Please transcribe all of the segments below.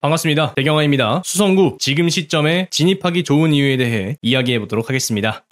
반갑습니다. 배경아입니다. 수성구 지금 시점에 진입하기 좋은 이유에 대해 이야기해 보도록 하겠습니다.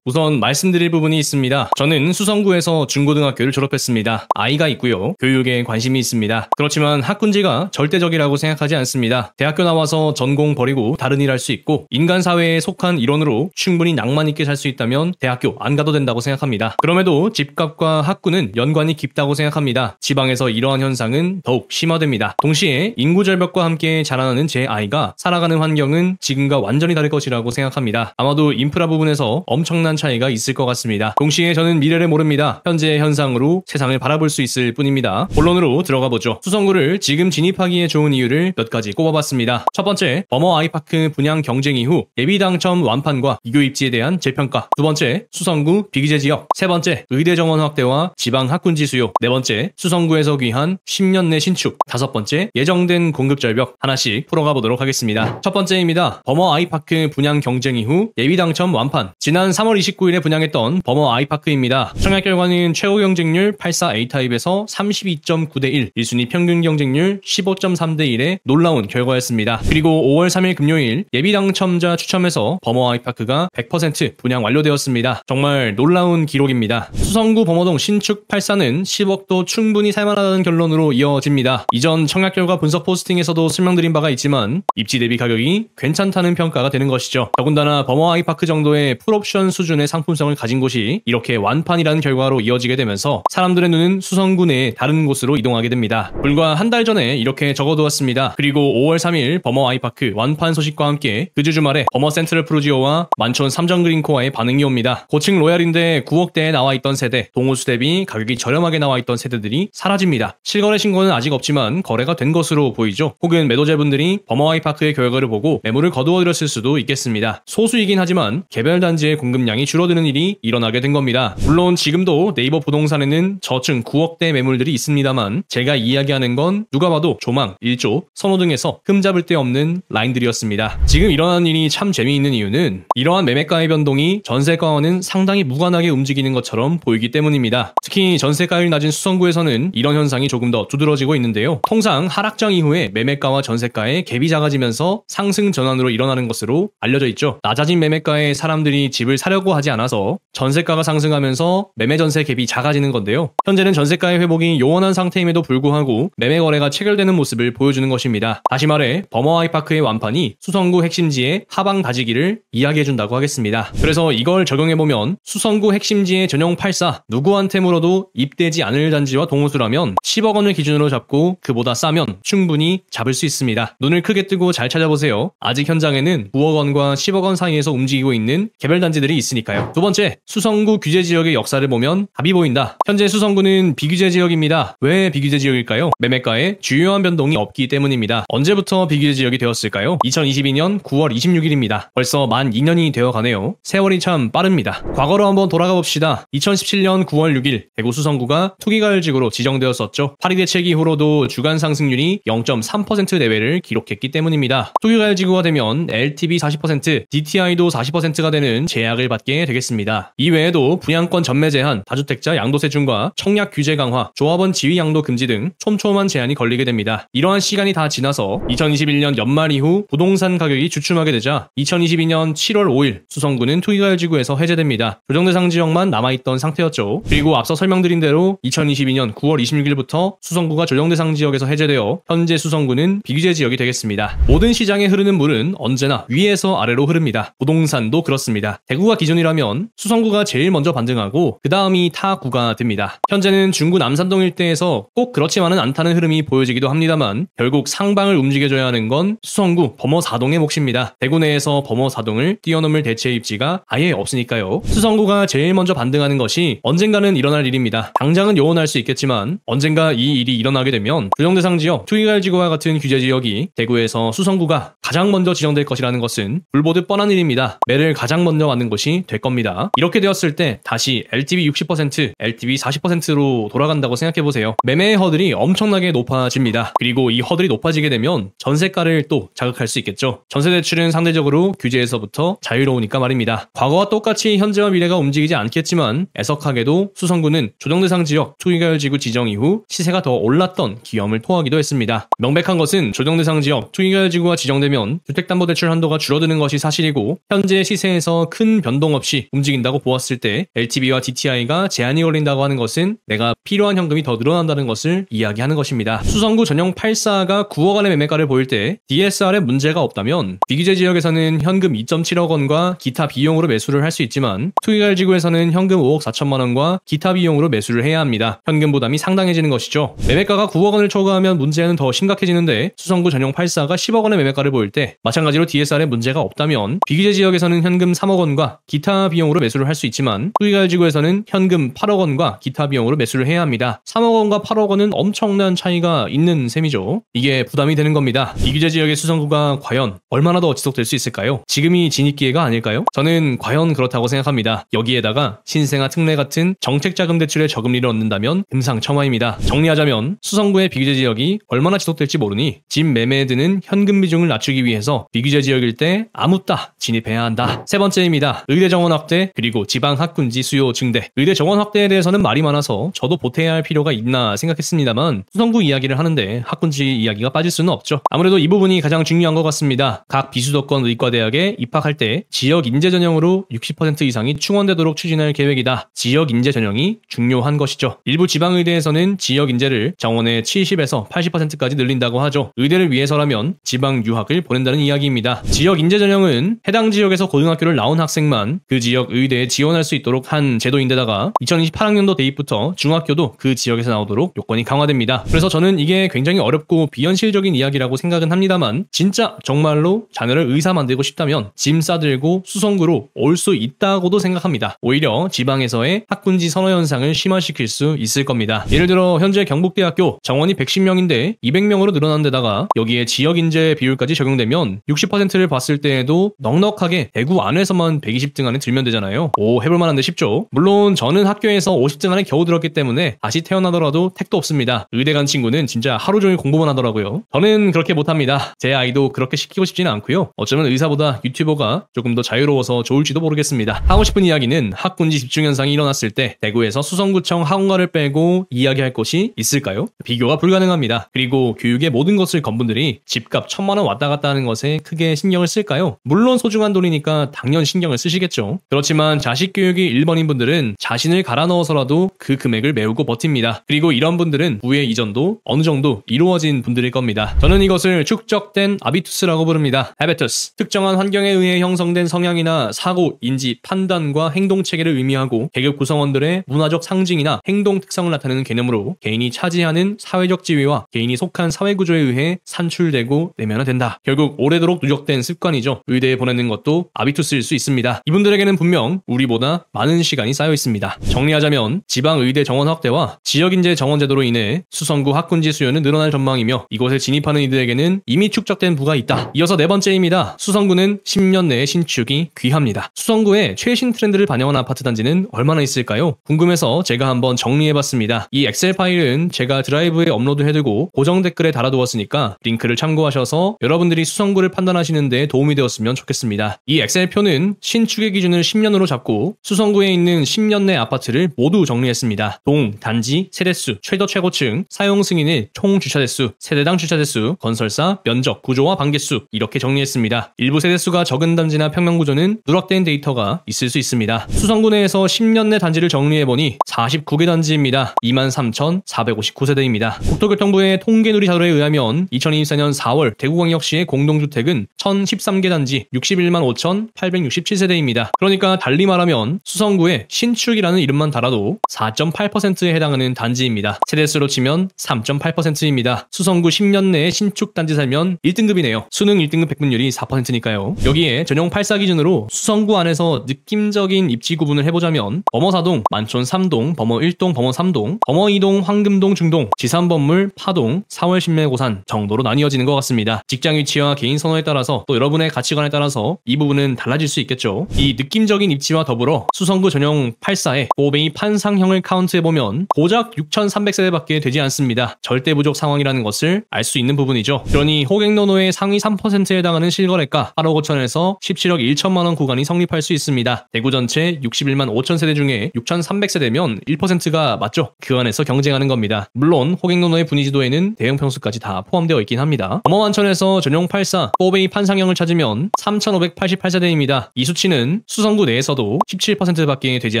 우선 말씀드릴 부분이 있습니다. 저는 수성구에서 중고등학교를 졸업했습니다. 아이가 있고요. 교육에 관심이 있습니다. 그렇지만 학군지가 절대적이라고 생각하지 않습니다. 대학교 나와서 전공 버리고 다른 일 할 수 있고 인간사회에 속한 일원으로 충분히 낭만 있게 살 수 있다면 대학교 안 가도 된다고 생각합니다. 그럼에도 집값과 학군은 연관이 깊다고 생각합니다. 지방에서 이러한 현상은 더욱 심화됩니다. 동시에 인구 절벽과 함께 자라나는 제 아이가 살아가는 환경은 지금과 완전히 다를 것이라고 생각합니다. 아마도 인프라 부분에서 엄청난 차이가 있을 것 같습니다. 동시에 저는 미래를 모릅니다. 현재의 현상으로 세상을 바라볼 수 있을 뿐입니다. 본론으로 들어가 보죠. 수성구를 지금 진입하기에 좋은 이유를 몇 가지 꼽아봤습니다. 첫 번째, 버머 아이파크 분양 경쟁 이후 예비 당첨 완판과 이교 입지에 대한 재평가. 두 번째, 수성구 비규제 지역. 세 번째, 의대 정원 확대와 지방 학군지 수요. 네 번째, 수성구에서 귀한 10년 내 신축. 다섯 번째, 예정된 공급 절벽. 하나씩 풀어가 보도록 하겠습니다. 첫 번째입니다. 버머 아이파크 분양 경쟁 이후 예비 당첨 완판. 지난 3월 29일에 분양했던 버머 아이파크입니다. 청약 결과는 최고 경쟁률 84 A타입에서 32.9대 1, 1순위 평균 경쟁률 15.3대 1의 놀라운 결과였습니다. 그리고 5월 3일 금요일 예비 당첨자 추첨에서 버머 아이파크가 100% 분양 완료되었습니다. 정말 놀라운 기록입니다. 수성구 범어동 신축 84는 10억도 충분히 살만하다는 결론으로 이어집니다. 이전 청약 결과 분석 포스팅에서도 설명드린 바가 있지만 입지 대비 가격이 괜찮다는 평가가 되는 것이죠. 더군다나 버머 아이파크 정도의 풀옵션 수준의 상품성을 가진 곳이 이렇게 완판이라는 결과로 이어지게 되면서 사람들의 눈은 수성구 내에 다른 곳으로 이동하게 됩니다. 불과 한 달 전에 이렇게 적어두었습니다. 그리고 5월 3일 버머 아이파크 완판 소식과 함께 그 주말에 버머 센트럴 프루지오와 만촌 삼정그린코어의 반응이 옵니다. 고층 로얄인데 9억대에 나와있던 세대, 동호수 대비 가격이 저렴하게 나와있던 세대들이 사라집니다. 실거래 신고는 아직 없지만 거래가 된 것으로 보이죠. 혹은 매도자분들이 버머 아이파크의 결과를 보고 매물을 거두어들였을 수도 있겠습니다. 소수이긴 하지만 개별 단지의 공급량이 줄어드는 일이 일어나게 된 겁니다. 물론 지금도 네이버 부동산에는 저층 9억대 매물들이 있습니다만 제가 이야기하는 건 누가 봐도 조망, 1조, 선호 등에서 흠잡을 데 없는 라인들이었습니다. 지금 일어나는 일이 참 재미있는 이유는 이러한 매매가의 변동이 전세가와는 상당히 무관하게 움직이는 것처럼 보이기 때문입니다. 특히 전세가율이 낮은 수성구에서는 이런 현상이 조금 더 두드러지고 있는데요. 통상 하락장 이후에 매매가와 전세가의 갭이 작아지면서 상승 전환으로 일어나는 것으로 알려져 있죠. 낮아진 매매가에 사람들이 집을 사려고 하지 않아서 전세가가 상승하면서 매매 전세 갭이 작아지는 건데요. 현재는 전세가의 회복이 요원한 상태임에도 불구하고 매매 거래가 체결되는 모습을 보여주는 것입니다. 다시 말해 버머 아이파크의 완판이 수성구 핵심지의 하방 다지기를 이야기해준다고 하겠습니다. 그래서 이걸 적용해보면 수성구 핵심지의 전용 84 누구한테 물어도 입대지 않을 단지와 동호수라면 10억 원을 기준으로 잡고 그보다 싸면 충분히 잡을 수 있습니다. 눈을 크게 뜨고 잘 찾아보세요. 아직 현장에는 9억 원과 10억 원 사이에서 움직이고 있는 개별 단지들이 있으니까요. 두 번째, 수성구 규제 지역의 역사를 보면 답이 보인다. 현재 수성구는 비규제 지역입니다. 왜 비규제 지역일까요? 매매가에 주요한 변동이 없기 때문입니다. 언제부터 비규제 지역이 되었을까요? 2022년 9월 26일입니다. 벌써 만 2년이 되어가네요. 세월이 참 빠릅니다. 과거로 한번 돌아가 봅시다. 2017년 9월 6일 대구 수성구가 투기가을지구로 지정되었었죠. 파리 대책 이후로도 주간 상승률이 0.3% 내외를 기록했기 때문입니다. 투기가을지구가 되면 LTV 40%, DTI도 40%가 되는 제약을 받게 되겠습니다. 이외에도 분양권 전매 제한, 다주택자 양도세 중과 청약 규제 강화, 조합원 지위 양도 금지 등 촘촘한 제한이 걸리게 됩니다. 이러한 시간이 다 지나서 2021년 연말 이후 부동산 가격이 주춤하게 되자 2022년 7월 5일 수성구는 투기가을지구에서 해제됩니다. 조정대상 지역만 남아있던 상태였죠. 그리고 앞서 설명드린 대로 2022년 9월 26일부터 수성구가 조정대상 지역에서 해제되어 현재 수성구는 비규제 지역이 되겠습니다. 모든 시장에 흐르는 물은 언제나 위에서 아래로 흐릅니다. 부동산도 그렇습니다. 대구가 기준이라면 수성구가 제일 먼저 반등하고 그 다음이 타 구가 됩니다. 현재는 중구 남산동 일대에서 꼭 그렇지만은 않다는 흐름이 보여지기도 합니다만 결국 상방을 움직여줘야 하는 건 수성구 범어 4동의 몫입니다. 대구 내에서 범어 4동을 뛰어넘을 대체 입지가 아예 없으니까요. 수성구가 제일 먼저 반등하는 것이 언젠가는 일어날 일입니다. 당장은 요원할 수 있겠지만 언젠가 이 일이 일어나게 되면 조정대상 지역, 투기가을지구와 같은 규제 지역이 대구에서 수성구가 가장 먼저 지정될 것이라는 것은 불보듯 뻔한 일입니다. 매를 가장 먼저 맞는 곳이 될 겁니다. 이렇게 되었을 때 다시 LTV 60%, LTV 40%로 돌아간다고 생각해보세요. 매매의 허들이 엄청나게 높아집니다. 그리고 이 허들이 높아지게 되면 전세가를 또 자극할 수 있겠죠. 전세대출은 상대적으로 규제에서부터 자유로우니까 말입니다. 과거와 똑같이 현재와 미래가 움직이지 않겠지만 애석하게도 수성구는 조정대상 지역 투기과열지구 지정 이후 시세가 더 올랐던 기염을 토하기도 했습니다. 명백한 것은 조정대상 지역 투기과열지구가 지정되면 주택담보대출 한도가 줄어드는 것이 사실이고 현재 시세에서 큰 변동 없이 움직인다고 보았을 때 LTV와 DTI가 제한이 걸린다고 하는 것은 내가 필요한 현금이 더 늘어난다는 것을 이야기하는 것입니다. 수성구 전용 84가 9억 원의 매매가를 보일 때 DSR에 문제가 없다면 비규제 지역에서는 현금 2.7억 원과 기타 비용으로 매수를 할 수 있지만 투기과열지구에서는 현금 5억 4천만 원과 기타 비용으로 매수를 해야 합니다. 현금 부담이 상당해지는 것이죠. 매매가가 9억 원을 초과하면 문제는 더 심각해지는데 수성구 전용 84가 10억 원의 매매가를 보일 때 마찬가지로 DSR에 문제가 없다면 비규제 지역에서는 현금 3억 원과 기타 비용으로 매수를 할 수 있지만 투기과열지구에서는 현금 8억 원과 기타 비용으로 매수를 해야 합니다. 3억 원과 8억 원은 엄청난 차이가 있는 셈이죠. 이게 부담이 되는 겁니다. 비규제 지역의 수성구가 과연 얼마나 더 지속될 수 있을까요? 지금이 진입 기회가 아닐까요? 저는 과연 그렇다고 생각합니다. 여기에다가 신생아 특례 같은 정책자금 대출의 저금리를 얻는다면 금상첨화입니다. 정리하자면 수성구의 비규제 지역이 얼마나 지속될지 모르니 집 매매에 드는 현금 비중을 낮추기 위해서 비규제 지역일 때 아무따 진입해야 한다. 세 번째입니다. 의대 정원 확대 그리고 지방 학군지 수요 증대. 의대 정원 확대에 대해서는 말이 많아서 저도 보태야 할 필요가 있나 생각했습니다만 수성구 이야기를 하는데 학군지 이야기가 빠질 수는 없죠. 아무래도 이 부분이 가장 중요한 것 같습니다. 각 비수도권 의과대학에 입학할 때 지역 인재 전형으로 60% 이상이 충원되도록 추진할 계획이다. 지역 인재 전형이 중요한 것이죠. 일부 지방의대에서는 지역 인재를 정원의 70에서 80%까지 늘린다고 하죠. 의대를 위해서라면 지방 유학을 보낸다는 이야기입니다. 지역 인재 전형은 해당 지역에서 고등학교를 나온 학생만 그 지역 의대에 지원할 수 있도록 한 제도인데다가 2028학년도 대입부터 중학교도 그 지역에서 나오도록 요건이 강화됩니다. 그래서 저는 이게 굉장히 어렵고 비현실적인 이야기라고 생각은 합니다만 진짜 정말로 자녀를 의사 만들고 싶다면 짐 싸들고 수성구로 올 수 있다고도 생각합니다. 오히려 지방에서의 학군지 선호 현상을 심화시킬 수 있을 겁니다. 예를 들어 현재 경북대학교 정원이 110명인데 200명으로 늘어난 데다가 여기에 지역 인재 비율까지 적용되면 60%를 봤을 때에도 넉넉하게 대구 안에서만 120등 안에 들면 되잖아요. 오, 해볼 만한데 쉽죠? 물론 저는 학교에서 50등 안에 겨우 들었기 때문에 다시 태어나더라도 택도 없습니다. 의대 간 친구는 진짜 하루 종일 공부만 하더라고요. 저는 그렇게 못합니다. 제 아이도 그렇게 시키고 싶지는 않고요. 어쩌면 의사보다 유튜버가 조금 더 자유로워서 좋을지도 모르겠습니다. 하고 싶은 이야기는 학군지 집중 현상이 일어났을 때 대구에서 수성구청 학원가를 빼고 이야기할 곳이 있을까요? 비교가 불가능합니다. 그리고 교육의 모든 것을 건 분들이 집값 1,000만 원 왔다 갔다 하는 것에 크게 신경을 쓸까요? 물론 소중한 돈이니까 당연 신경을 쓰시겠죠. 그렇지만 자식 교육이 1번인 분들은 자신을 갈아 넣어서라도 그 금액을 메우고 버팁니다. 그리고 이런 분들은 부의 이전도 어느 정도 이루어진 분들일 겁니다. 저는 이것을 축적된 아비투스라고 부릅니다. 하비투스. 특정한 환경에 의해 형성된 성향이나 사고, 인지, 판단과 행동 체계를 의미하고 계급 구성원들의 문화적 상징이나 행동 특성을 나타내는 개념으로 개인이 차지하는 사회적 지위와 개인이 속한 사회 구조에 의해 산출되고 내면화된다. 결국 오래도록 누적된 습관이죠. 의대에 보내는 것도 아비투스일 수 있습니다. 이분들에게는 분명 우리보다 많은 시간이 쌓여 있습니다. 정리하자면 지방 의대 정원 확대와 지역 인재 정원 제도로 인해 수성구 학군지 수요는 늘어날 전망이며 이곳에 진입하는 이들에게는 이미 축적된 부가 있다. 이어서 네 번째입니다. 수성구는 10년 내에 신축이 귀합니다. 수성구의 최신 트렌드를 반영한 아파트 단지는 얼마나 있을까요? 궁금해서 제가 한번 정리해봤습니다. 이 엑셀 파일은 제가 드라이브에 업로드해두고 고정 댓글에 달아두었으니까 링크를 참고하셔서 여러분들이 수성구를 판단하시는 데 도움이 되었으면 좋겠습니다. 이 엑셀표는 신축의 기준을 10년으로 잡고 수성구에 있는 10년 내 아파트를 모두 정리했습니다. 동, 단지, 세대수, 최저 최고층, 사용 승인일, 총 주차대수, 세대당 주차대수, 건설사, 면적, 구조와 반개수 이렇게 정리했습니다. 일부 세대수가 적은 단지나 평면구조는 누락된 데이터가 있을 수 있습니다. 수성구 내에서 10년 내 단지를 정리해보니 49개 단지입니다. 23,459세대입니다. 국토교통부의 통계누리 자료에 의하면 2024년 4월 대구광역시의 공동주택은 1,013개 단지 61만 5,867세대입니다. 그러니까 달리 말하면 수성구에 신축이라는 이름만 달아도 4.8%에 해당하는 단지입니다. 세대수로 치면 3.8%입니다. 수성구 10년 내에 신축 단지 살면 1등급이네요. 수능 1등급 백분율이 4%니까요. 여기에 전용 84 기준으로 수성구 안에서 느낌적인 입지 구분을 해보자면 범어 4동, 만촌 3동, 범어 1동, 범어 3동, 범어 2동, 황금동, 중동, 지산범물, 파동, 4월 신매고산 정도로 나뉘어지는 것 같습니다. 직장 위치와 개인 선호에 따라서 또 여러분의 가치관에 따라서 이 부분은 달라질 수 있겠죠. 이 이 느낌적인 입지와 더불어 수성구 전용 84의 4베이 판상형을 카운트해보면 고작 6300세대밖에 되지 않습니다. 절대 부족 상황이라는 것을 알 수 있는 부분이죠. 그러니 호갱노노의 상위 3%에 해당하는 실거래가 8억 5천에서 17억 1천만원 구간이 성립할 수 있습니다. 대구 전체 61만 5천 세대 중에 6300세대면 1%가 맞죠? 그 안에서 경쟁하는 겁니다. 물론 호갱노노의 분위지도에는 대형 평수까지 다 포함되어 있긴 합니다. 어머완천에서 전용 84 4베이 판상형을 찾으면 3588세대입니다. 이 수치는 수성구 내에서도 17%밖에 되지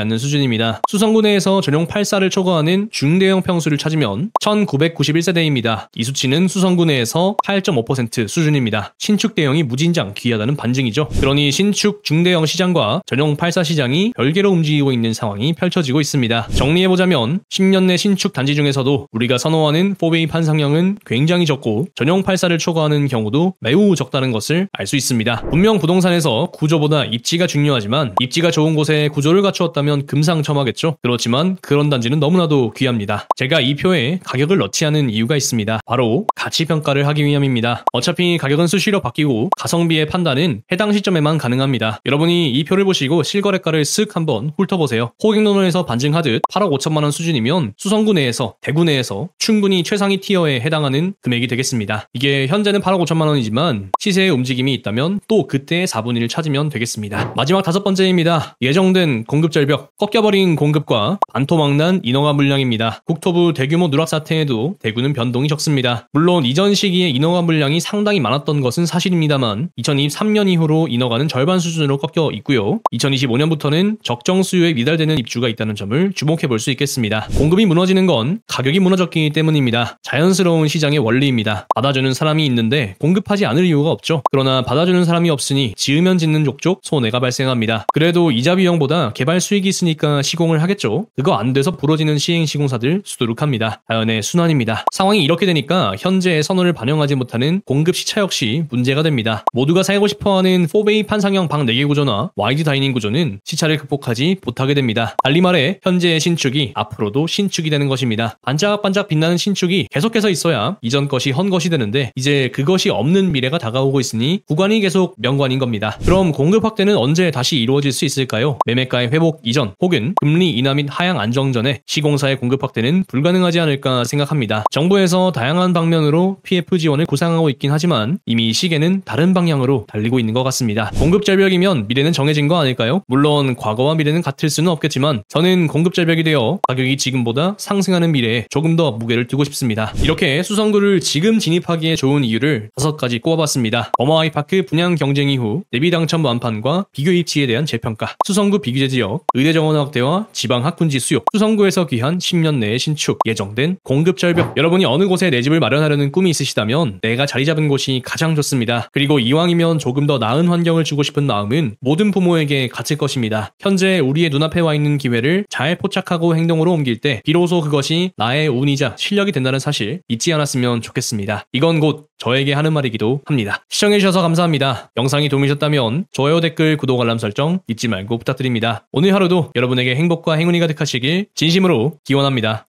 않는 수준입니다. 수성구 내에서 전용 84를 초과하는 중대형 평수를 찾으면 1991세대입니다. 이 수치는 수성구 내에서 8.5% 수준입니다. 신축 대형이 무진장 귀하다는 반증이죠. 그러니 신축 중대형 시장과 전용 84 시장이 별개로 움직이고 있는 상황이 펼쳐지고 있습니다. 정리해보자면 10년 내 신축 단지 중에서도 우리가 선호하는 4베이 판상형은 굉장히 적고 전용 84를 초과하는 경우도 매우 적다는 것을 알 수 있습니다. 분명 부동산에서 구조보다 입지가 중요하지만 입지가 좋은 곳에 구조를 갖추었다면 금상첨화겠죠. 그렇지만 그런 단지는 너무나도 귀합니다. 제가 이 표에 가격을 넣지 않은 이유가 있습니다. 바로 가치평가를 하기 위함입니다. 어차피 가격은 수시로 바뀌고 가성비의 판단은 해당 시점에만 가능합니다. 여러분이 이 표를 보시고 실거래가를 쓱 한번 훑어보세요. 호갱노노에서 반증하듯 8억 5천만원 수준이면 수성구 내에서 대구 내에서 충분히 최상위 티어에 해당하는 금액이 되겠습니다. 이게 현재는 8억 5천만원이지만 시세의 움직임이 있다면 또 그때의 4분의 1을 찾으면 되겠습니다. 마지막 5번째입니다. 예정된 공급 절벽, 꺾여버린 공급과 반토막난 인허가 물량입니다. 국토부 대규모 누락 사태에도 대구는 변동이 적습니다. 물론 이전 시기에 인허가 물량이 상당히 많았던 것은 사실입니다만 2023년 이후로 인허가는 절반 수준으로 꺾여 있고요. 2025년부터는 적정 수요에 미달되는 입주가 있다는 점을 주목해 볼 수 있겠습니다. 공급이 무너지는 건 가격이 무너졌기 때문입니다. 자연스러운 시장의 원리입니다. 받아주는 사람이 있는데 공급하지 않을 이유가 없죠. 그러나 받아주는 사람이 없으니 지으면 짓는 족족 손해가 발생합니다. 그래도 이자 비용보다 개발 수익이 있으니까 시공을 하겠죠. 그거 안 돼서 부러지는 시행 시공사들 수두룩합니다. 자연의 순환입니다. 상황이 이렇게 되니까 현재의 선호를 반영하지 못하는 공급 시차 역시 문제가 됩니다. 모두가 살고 싶어하는 4베이 판상형 방 4개 구조나 와이드 다이닝 구조는 시차를 극복하지 못하게 됩니다. 달리 말해 현재의 신축이 앞으로도 신축이 되는 것입니다. 반짝반짝 빛나는 신축이 계속해서 있어야 이전 것이 헌 것이 되는데 이제 그것이 없는 미래가 다가오고 있으니 구간이 계속 명관인 겁니다. 그럼 공급 확대는 언제 다시 이루어질 수 있을까요? 매매가의 회복 이전 혹은 금리 인하 및 하향 안정 전에 시공사의 공급 확대는 불가능하지 않을까 생각합니다. 정부에서 다양한 방면으로 PF 지원을 구상하고 있긴 하지만 이미 시계는 다른 방향으로 달리고 있는 것 같습니다. 공급 절벽이면 미래는 정해진 거 아닐까요? 물론 과거와 미래는 같을 수는 없겠지만 저는 공급 절벽이 되어 가격이 지금보다 상승하는 미래에 조금 더 무게를 두고 싶습니다. 이렇게 수성구를 지금 진입하기에 좋은 이유를 5가지 꼽아봤습니다. 어머아이파크 분양 경쟁 이후 대비 당첨 완판과 비교 입지에 대한 재평가, 수성구 비규제 지역, 의대 정원 확대와 지방 학군지 수요, 수성구에서 귀한 10년 내의 신축, 예정된 공급 절벽. 여러분이 어느 곳에 내 집을 마련하려는 꿈이 있으시다면 내가 자리 잡은 곳이 가장 좋습니다. 그리고 이왕이면 조금 더 나은 환경을 주고 싶은 마음은 모든 부모에게 같을 것입니다. 현재 우리의 눈앞에 와 있는 기회를 잘 포착하고 행동으로 옮길 때 비로소 그것이 나의 운이자 실력이 된다는 사실 잊지 않았으면 좋겠습니다. 이건 곧 저에게 하는 말이기도 합니다. 시청해주셔서 감사합니다. 영상이 도움이 되셨다면 좋아요, 댓글, 구독, 알람 설정 잊지 말고 부탁드립니다. 오늘 하루도 여러분에게 행복과 행운이 가득하시길 진심으로 기원합니다.